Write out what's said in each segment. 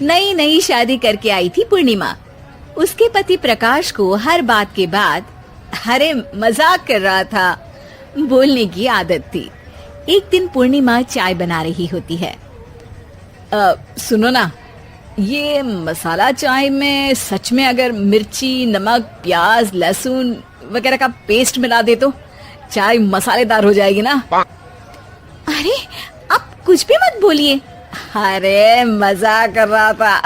नई नई शादी करके आई थी पूर्णिमा। उसके पति प्रकाश को हर बात के बाद अरे मजाक कर रहा था बोलने की आदत थी। एक दिन पूर्णिमा चाय बना रही होती है। सुनो ना, ये मसाला चाय में सच में अगर मिर्ची, नमक, प्याज, लहसुन वगैरह का पेस्ट मिला दे तो चाय मसालेदार हो जाएगी ना। अरे आप कुछ भी मत बोलिए। अरे मजाक कर रहा था।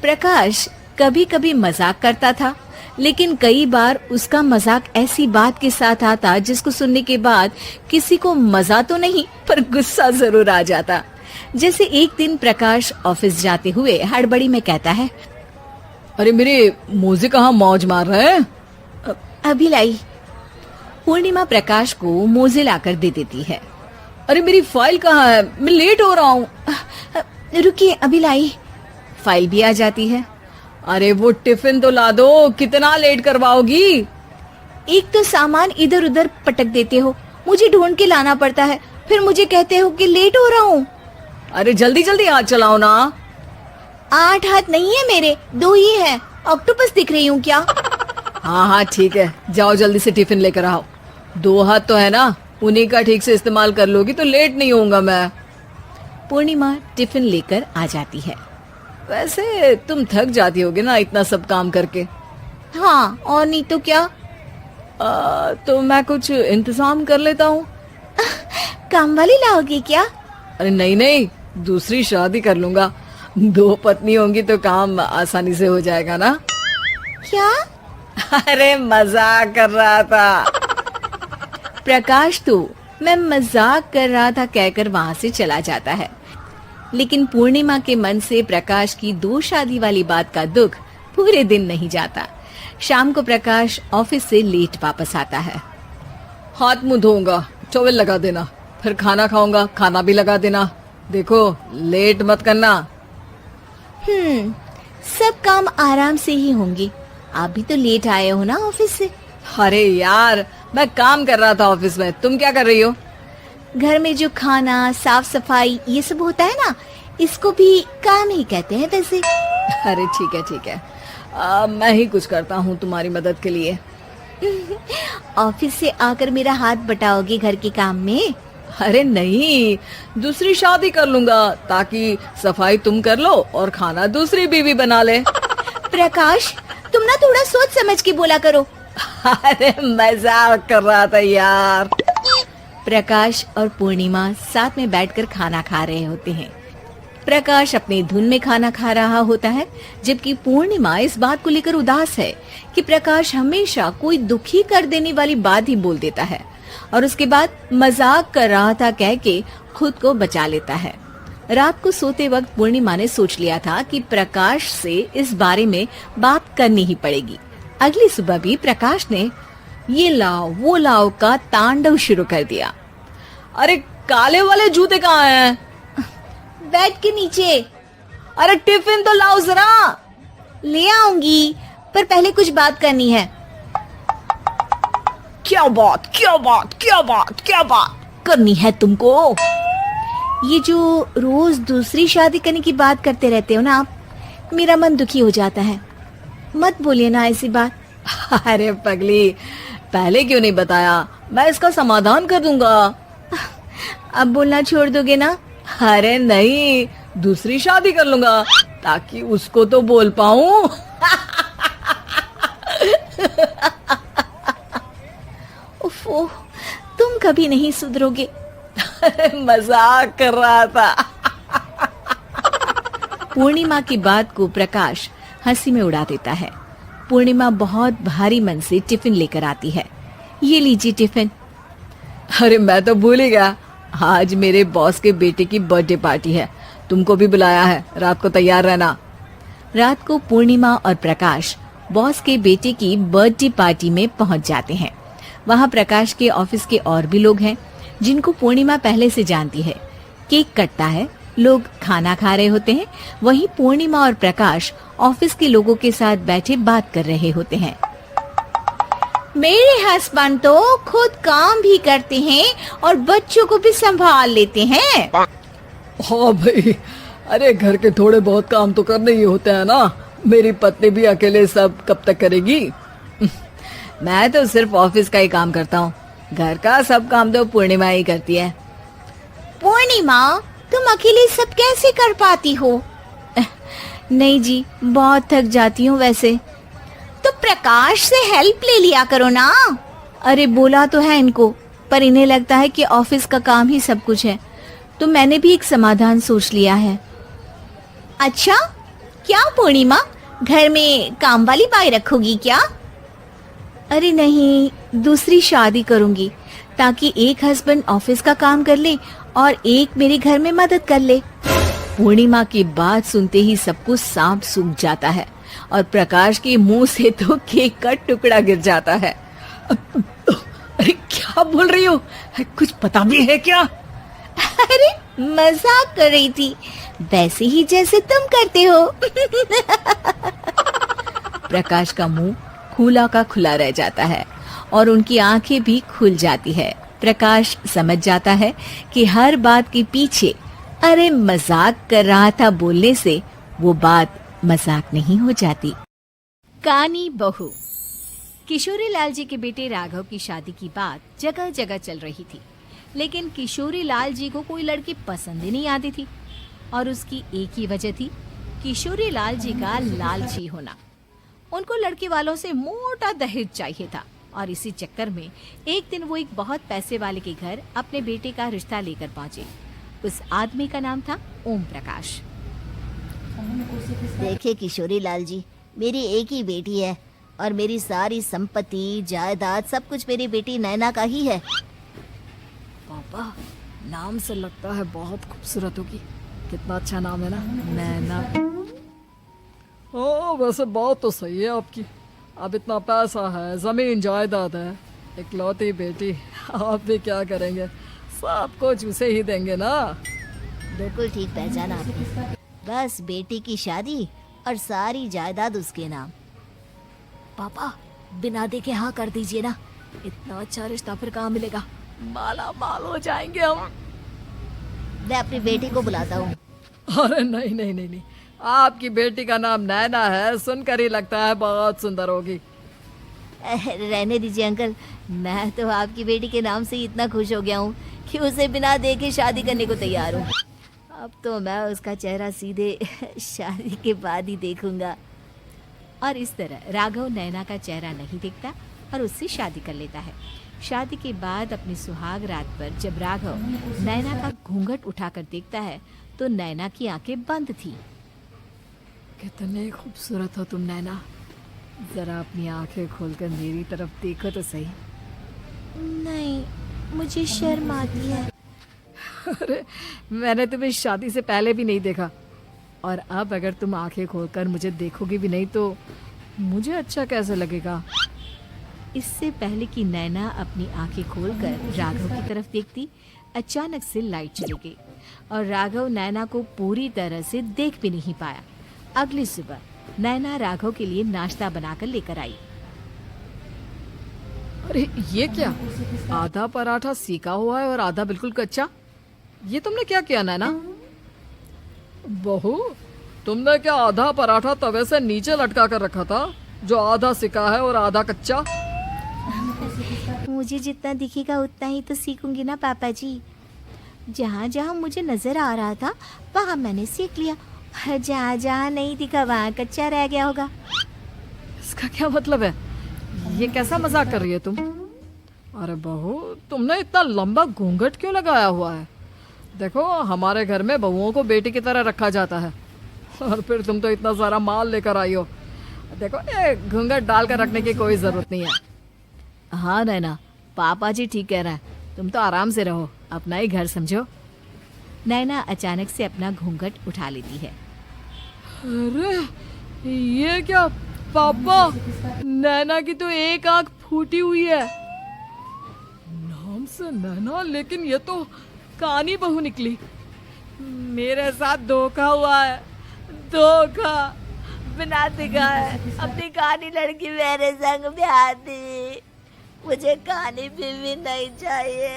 प्रकाश कभी कभी मजाक करता था, लेकिन कई बार उसका मजाक ऐसी बात के साथ आता जिसको सुनने के बाद किसी को मजा तो नहीं पर गुस्सा जरूर आ जाता। जैसे एक दिन प्रकाश ऑफिस जाते हुए हड़बड़ी में कहता है, अरे मेरे मोजे कहाँ मौज मार रहे हैं? अभी लाई। पूर्णिमा प्रकाश को मोजे लाकर दे देती है। अरे मेरी फाइल कहाँ है? मैं लेट हो रहा हूँ। रुकिए अभी लाई। फाइल भी आ जाती है। अरे वो टिफिन तो ला दो, कितना लेट करवाओगी? एक तो सामान इधर उधर पटक देते हो, मुझे ढूंढ के लाना पड़ता है, फिर मुझे कहते हो कि लेट हो रहा हूँ। अरे जल्दी जल्दी हाथ चलाओ ना। 8 हाथ नहीं है मेरे, 2 ही है। ऑक्टोपस दिख रही हूँ क्या? हाँ हाँ ठीक है, जाओ जल्दी से टिफिन लेकर आओ। 2 हाथ तो है ना, उन्हीं का ठीक से इस्तेमाल कर लोगी तो लेट नहीं होऊंगा मैं। पूर्णिमा टिफिन लेकर आ जाती है। वैसे तुम थक जाती होगी ना इतना सब काम करके। हाँ और नहीं तो क्या। तो मैं कुछ इंतजाम कर लेता हूँ। काम वाली लाओगी क्या? अरे नहीं नहीं, दूसरी शादी कर लूंगा। 2 पत्नी होंगी तो काम आसानी से हो जाएगा ना। क्या? अरे मजाक कर रहा था। प्रकाश तो मैं मजाक कर रहा था कहकर वहाँ से चला जाता है। लेकिन पूर्णिमा के मन से प्रकाश की 2 शादी वाली बात का दुख पूरे दिन नहीं जाता। शाम को प्रकाश ऑफिस से लेट वापस आता है। हाथ मुंह धोऊंगा, टॉवेल लगा देना, फिर खाना खाऊंगा, खाना भी लगा देना। देखो लेट मत करना। सब काम आराम से ही होंगे। आप भी तो लेट आए हो ना ऑफिस से। अरे यार मैं काम कर रहा था ऑफिस में, तुम क्या कर रही हो? घर में जो खाना, साफ सफाई ये सब होता है ना, इसको भी काम ही कहते हैं वैसे। अरे ठीक है ठीक है, मैं ही कुछ करता हूँ तुम्हारी मदद के लिए। ऑफिस से आकर मेरा हाथ बटाओगे घर के काम में? अरे नहीं, दूसरी शादी कर लूंगा ताकि सफाई तुम कर लो और खाना दूसरी बीवी बना ले। प्रकाश तुम ना थोड़ा सोच समझ के बोला करो। अरे मजाक कर रहा था यार। प्रकाश और पूर्णिमा साथ में बैठकर खाना खा रहे होते हैं। प्रकाश अपने धुन में खाना खा रहा होता है, जबकि पूर्णिमा इस बात को लेकर उदास है कि प्रकाश हमेशा कोई दुखी कर देने वाली बात ही बोल देता है और उसके बाद मजाक कर रहा था कह के खुद को बचा लेता है। रात को सोते वक्त पूर्णिमा ने सोच लिया था कि प्रकाश से इस बारे में बात करनी ही पड़ेगी। अगली सुबह भी प्रकाश ने ये लाओ वो लाओ का तांडव शुरू कर दिया। अरे काले वाले जूते कहाँ हैं? बेड के नीचे। अरे टिफिन तो लाओ जरा। ले आऊंगी, पर पहले कुछ बात करनी है। क्या बात क्या बात क्या बात क्या बात करनी है तुमको? ये जो रोज दूसरी शादी करने की बात करते रहते हो ना आप, मेरा मन दुखी हो जाता है। मत बोलिए ना ऐसी बात। अरे पगली, पहले क्यों नहीं बताया? मैं इसका समाधान कर दूंगा। अब बोलना छोड़ दोगे ना? अरे नहीं, दूसरी शादी कर लूंगा ताकि उसको तो बोल पाऊं। उफ़, तुम कभी नहीं सुधरोगे। मजाक कर रहा था। पूर्णिमा की बात को प्रकाश हंसी में उड़ा देता है। पूर्णिमा बहुत भारी मन से टिफिन लेकर आती है। ये लीजिए टिफिन। अरे मैं तो भूल ही गया, आज मेरे बॉस के बेटे की बर्थडे पार्टी है, तुमको भी बुलाया है, रात को तैयार रहना। रात को पूर्णिमा और प्रकाश बॉस के बेटे की बर्थडे पार्टी में पहुंच जाते हैं। वहां प्रकाश के ऑफिस के और भी लोग हैं जिनको पूर्णिमा पहले से जानती है। केक कटता है, लोग खाना खा रहे होते हैं। वहीं पूर्णिमा और प्रकाश ऑफिस के लोगों के साथ बैठे बात कर रहे होते हैं। मेरे हस्बैंड तो खुद काम भी करते हैं और बच्चों को भी संभाल लेते हैं। हाँ भाई, अरे घर के थोड़े बहुत काम तो करने ही होते हैं ना। मेरी पत्नी भी अकेले सब कब तक करेगी? मैं तो सिर्फ ऑफिस का ही काम करता हूँ, घर का सब काम तो पूर्णिमा ही करती है। पूर्णिमा, तुम अकेले सब कैसे कर पाती हो? नहीं जी, बहुत थक जाती हूँ वैसे। तो प्रकाश से हेल्प ले लिया करो ना। अरे बोला तो है इनको, पर इन्हें लगता है कि ऑफिस का काम ही सब कुछ है, तो मैंने भी एक समाधान सोच लिया है। अच्छा, क्या पूर्णिमा, घर में काम वाली बाई रखोगी क्या? अरे नहीं, दूसरी शादी करूंगी ताकि एक हस्बैंड ऑफिस का काम कर ले और एक मेरे घर में मदद कर ले। पूर्णिमा की बात सुनते ही सब कुछ सांप सूख जाता है और प्रकाश के मुंह से तो केक का टुकड़ा गिर जाता है। अरे क्या बोल रही हो? कुछ पता भी है क्या? अरे मजाक कर रही थी, वैसे ही जैसे तुम करते हो। प्रकाश का मुंह खुला का खुला रह जाता है और उनकी आंखें भी खुल जाती है। प्रकाश समझ जाता है कि हर बात के पीछे अरे मजाक कर रहा था बोलने से वो बात मजाक नहीं हो जाती। कानी बहू। किशोरी लाल जी के बेटे राघव की शादी की बात जगह जगह चल रही थी, लेकिन किशोरी लाल जी को कोई लड़की पसंद ही नहीं आती थी और उसकी एक ही वजह थी, किशोरी लाल जी का लालची होना। उनको लड़के वालों से मोटा दहेज चाहिए था और इसी चक्कर में एक दिन वो एक बहुत पैसे वाले के घर अपने बेटे का रिश्ता लेकर पहुंचे। उस आदमी का नाम था ओम प्रकाश। देखिए किशोरी लाल जी, मेरी एक ही बेटी है और मेरी सारी संपत्ति जायदाद सब कुछ मेरी बेटी नैना का ही है। पापा, नाम से लगता है बहुत खूबसूरत होगी। कितना अच्छा नाम है ना, नैना। ओ वैसे बात तो सही है आपकी। अब इतना पैसा है, जमीन जायदाद है, इकलौती बेटी, आप भी क्या करेंगे? सब कुछ उसे ही देंगे ना। बिल्कुल ठीक पहचाना आपने। बस बेटी की शादी और सारी जायदाद उसके नाम। पापा, बिना देखे हाँ कर दीजिए ना। इतना अच्छा रिश्ता फिर कहाँ मिलेगा? माला माल हो जाएंगे हम। मैं अपनी बेटी को बुलाता हूँ। अरे नहीं नहीं नहीं नहीं, आपकी बेटी का नाम नैना है, सुनकर ही लगता है बहुत सुंदर होगी। रहने दीजिए अंकल, मैं तो आपकी बेटी के नाम से ही इतना खुश हो गया हूँ कि उसे बिना देखे शादी करने को तैयार हूँ। अब तो मैं उसका चेहरा सीधे शादी के बाद ही देखूंगा। और इस तरह राघव नैना का चेहरा नहीं देखता और उससे शादी कर लेता है। शादी के बाद अपनी सुहाग रात पर जब राघव नैना का घूंघट उठाकर देखता है तो नैना की आंखें बंद थी। कितने खूबसूरत हो तुम नैना, जरा अपनी आंखें खोलकर मेरी तरफ देखो तो सही। नहीं, मुझे शर्म आती है। अरे मैंने तुम्हें शादी से पहले भी नहीं देखा, और अब अगर तुम आंखें खोलकर मुझे देखोगी भी नहीं तो मुझे अच्छा कैसे लगेगा? इससे पहले कि नैना अपनी आंखें खोलकर राघव की तरफ देखती, अचानक से लाइट चली गई और राघव नैना को पूरी तरह से देख भी नहीं पाया। अगली सुबह नैना राघव के लिए नाश्ता बनाकर लेकर आई। अरे ये क्या, आधा पराठा सीका हुआ है और आधा बिल्कुल कच्चा। ये तुमने क्या किया नैना? बहू, तुमने क्या आधा पराठा तवे से नीचे लटका कर रखा था, जो आधा सिका है और आधा कच्चा? मुझे जितना दिखेगा उतना ही तो सीखूंगी ना पापा जी। जहाँ जहाँ मुझे नजर आ रहा था वहाँ मैंने सीख लिया, जहाँ जहाँ नहीं दिखा वहाँ कच्चा रह गया होगा। इसका क्या मतलब है? ये कैसा मजाक कर रही है तुम? अरे बहू, तुमने इतना लंबा घूंघट क्यों लगाया हुआ है? देखो, हमारे घर में बहुओं को बेटी की तरह रखा जाता है, और फिर तुम तो इतना सारा माल लेकर आई हो। देखो, ये घूंघट डालकर रखने की कोई जरूरत नहीं है। हाँ नैना, पापा जी ठीक कह रहा है, तुम तो आराम से रहो, अपना ही घर समझो। नैना अचानक से अपना घूंघट उठा लेती है। अरे ये क्या पापा, नैना की तो एक आंख फूटी हुई है। नाम से नैना, लेकिन ये तो कानी बहू निकली। मेरे साथ धोखा हुआ है, धोखा। बिना दिखाए अपनी कानी लड़की मेरे संग ब्याह दी। मुझे कानी बीवी नहीं चाहिए।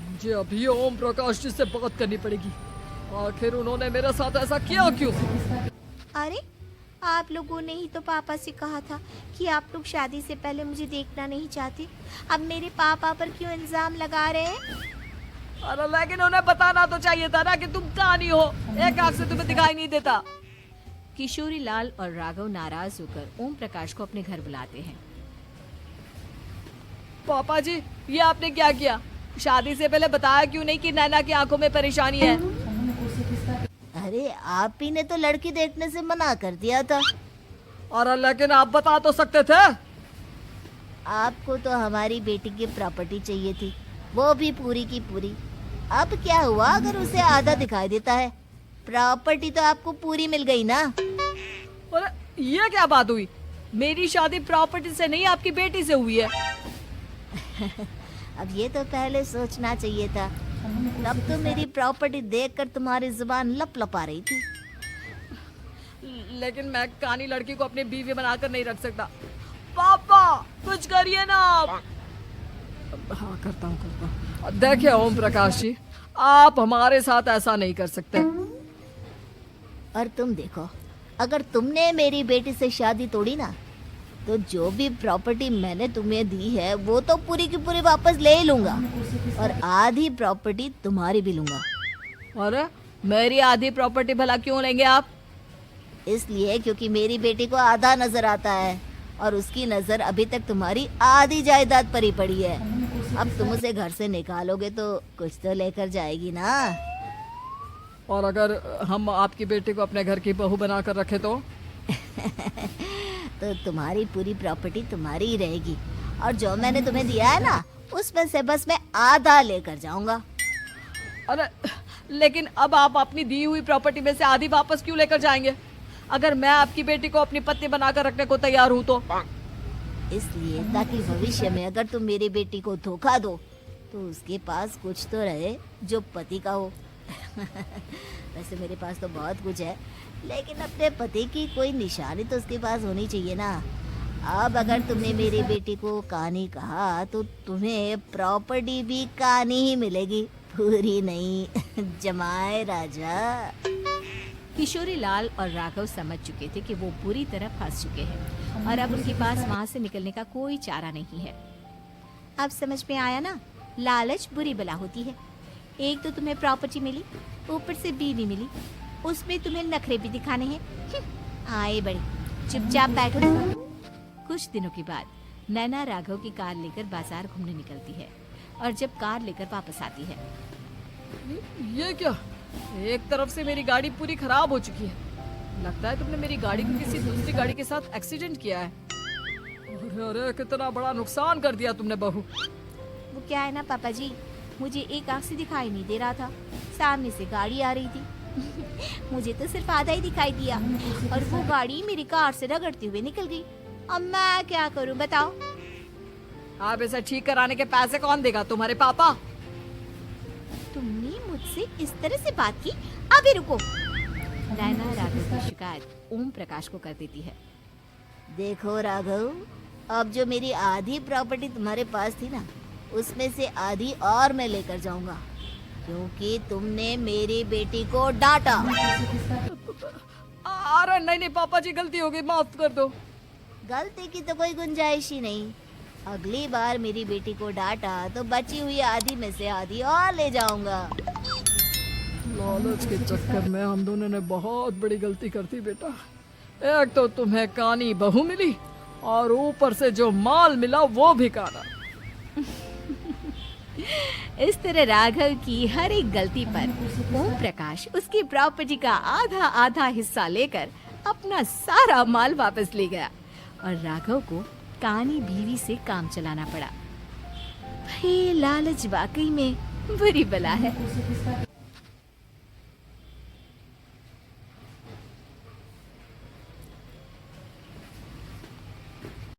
मुझे अभी ओम प्रकाश जी से बात करनी पड़ेगी। आखिर उन्होंने मेरे साथ ऐसा किया क्यों? अरे आप लोगों ने ही तो पापा से कहा था कि आप लोग शादी से पहले मुझे देखना नहीं चाहते। अब मेरे पापा पर क्यों इल्जाम लगा रहे हैं? अरे लेकिन उन्हें बताना तो चाहिए था ना कि तुम कानी हो, एक आंख से तुम्हें दिखाई नहीं देता। किशोरी लाल और राघव नाराज होकर ओम प्रकाश को अपने घर बुलाते हैं। पापा जी, ये आपने क्या किया? शादी से पहले बताया क्यों नहीं कि नैना की आंखों में परेशानी है? अरे आप ही ने तो लड़की देखने से मना कर दिया था। अरे लेकिन आप बता तो सकते थे। आपको तो हमारी बेटी की प्रॉपर्टी चाहिए थी, वो भी पूरी की पूरी। अब क्या हुआ अगर उसे आधा दिखाई देता है? प्रॉपर्टी तो आपको पूरी मिल गई ना। अरे ये क्या बात हुई? मेरी शादी प्रॉपर्टी से नहीं, आपकी बेटी से हुई है। अब ये तो पहले सोचना चाहिए था। तब तो मेरी प्रॉपर्टी देखकर तुम्हारी जुबान लप लपा रही थी। लेकिन मैं कानी लड़की को अपनी बीवी बनाकर नहीं रख सकता। पापा कुछ करिए ना आप। हाँ करता हूँ। देखिए ओम प्रकाश जी, आप हमारे साथ ऐसा नहीं कर सकते। और तुम देखो, अगर तुमने मेरी बेटी से शादी तोड़ी ना, तो जो भी प्रॉपर्टी मैंने तुम्हें दी है वो तो पूरी की पूरी वापस ले ही लूंगा, और आधी प्रॉपर्टी तुम्हारी भी लूंगा। अरे मेरी आधी प्रॉपर्टी भला क्यों लेंगे आप? इसलिए क्योंकि मेरी बेटी को आधा नजर आता है और उसकी नजर अभी तक तुम्हारी आधी जायदाद पर ही पड़ी है। अब तुम उसे घर से निकालोगे तो कुछ तो लेकर जाएगी ना। और अगर हम आपकी बेटी को अपने घर की बहू बनाकर रखे तो? तो तुम्हारी पूरी प्रॉपर्टी तुम्हारी ही रहेगी, और जो मैंने तुम्हें दिया है ना, उसमें से बस मैं आधा लेकर जाऊंगा। अरे लेकिन अब आप अपनी दी हुई प्रॉपर्टी में से आधी वापस क्यों लेकर जाएंगे? अगर मैं आपकी बेटी को अपनी पत्नी बनाकर रखने को तैयार हूँ तो? इसलिए ताकि भविष्य में अगर तुम मेरी बेटी को धोखा दो तो उसके पास कुछ तो रहे जो पति का हो। वैसे मेरे पास तो बहुत कुछ है, लेकिन अपने पति की कोई निशानी तो उसके पास होनी चाहिए ना। अब अगर तुमने मेरी बेटी को कानी कहा तो तुम्हें प्रॉपर्टी भी कानी ही मिलेगी, पूरी नहीं। जमाए राजा। किशोरी लाल और राघव समझ चुके थे कि वो पूरी तरह फंस चुके हैं और अब उनके पास वहाँ से निकलने का कोई चारा नहीं है। अब समझ में आया ना, लालच बुरी बला होती है। एक तो तुम्हें प्रॉपर्टी मिली, ऊपर से बीवी मिली, उसमें तुम्हें नखरे भी दिखाने हैं। आए बड़ी, चुपचाप बैठो। कुछ दिनों के बाद नैना राघव की कार लेकर बाजार घूमने निकलती है और जब कार लेकर वापस आती है, ये क्या? एक तरफ से मेरी गाड़ी पूरी खराब हो चुकी है। लगता है तुमने मेरी गाड़ी को किसी दूसरी गाड़ी के साथ एक्सीडेंट किया है। अरे अरे कितना बड़ा नुकसान कर दिया तुमने बहू। वो क्या है ना पापा जी, मुझे एक आंख से दिखाई नहीं दे रहा था, सामने से गाड़ी आ रही थी। मुझे तो सिर्फ आधा ही दिखाई दिया और वो गाड़ी मेरी कार से रगड़ते हुए निकल गई। अब मैं क्या करूं बताओ? आप इसे ठीक कराने के पैसे कौन देगा? तुम्हारे पापा। तुमने मुझसे इस तरह से बात की? अभी रुको। नैना राघव की शिकायत ओम प्रकाश को कर देती है। देखो राघव, अब जो मेरी आधी प्रॉपर्टी तुम्हारे पास थी ना, उसमें से आधी और मैं लेकर जाऊंगा, क्योंकि तुमने मेरी बेटी को डांटा। अरे नहीं नहीं पापा जी, गलती हो गई, माफ कर दो। गलती की तो कोई गुंजाइश ही नहीं। अगली बार मेरी बेटी को डांटा तो बची हुई आधी में से आधी और ले जाऊंगा। लालच के चक्कर में हम दोनों ने बहुत बड़ी गलती कर दी बेटा। एक तो तुम्हें कानी बहू मिली और ऊपर से जो माल मिला वो भी काना। इस तरह राघव की हर एक गलती पर ओम प्रकाश उसकी प्रॉपर्टी का आधा आधा हिस्सा लेकर अपना सारा माल वापस ले गया और राघव को कानी बीवी से काम चलाना पड़ा। भाई लालच वाकई में बुरी बला है।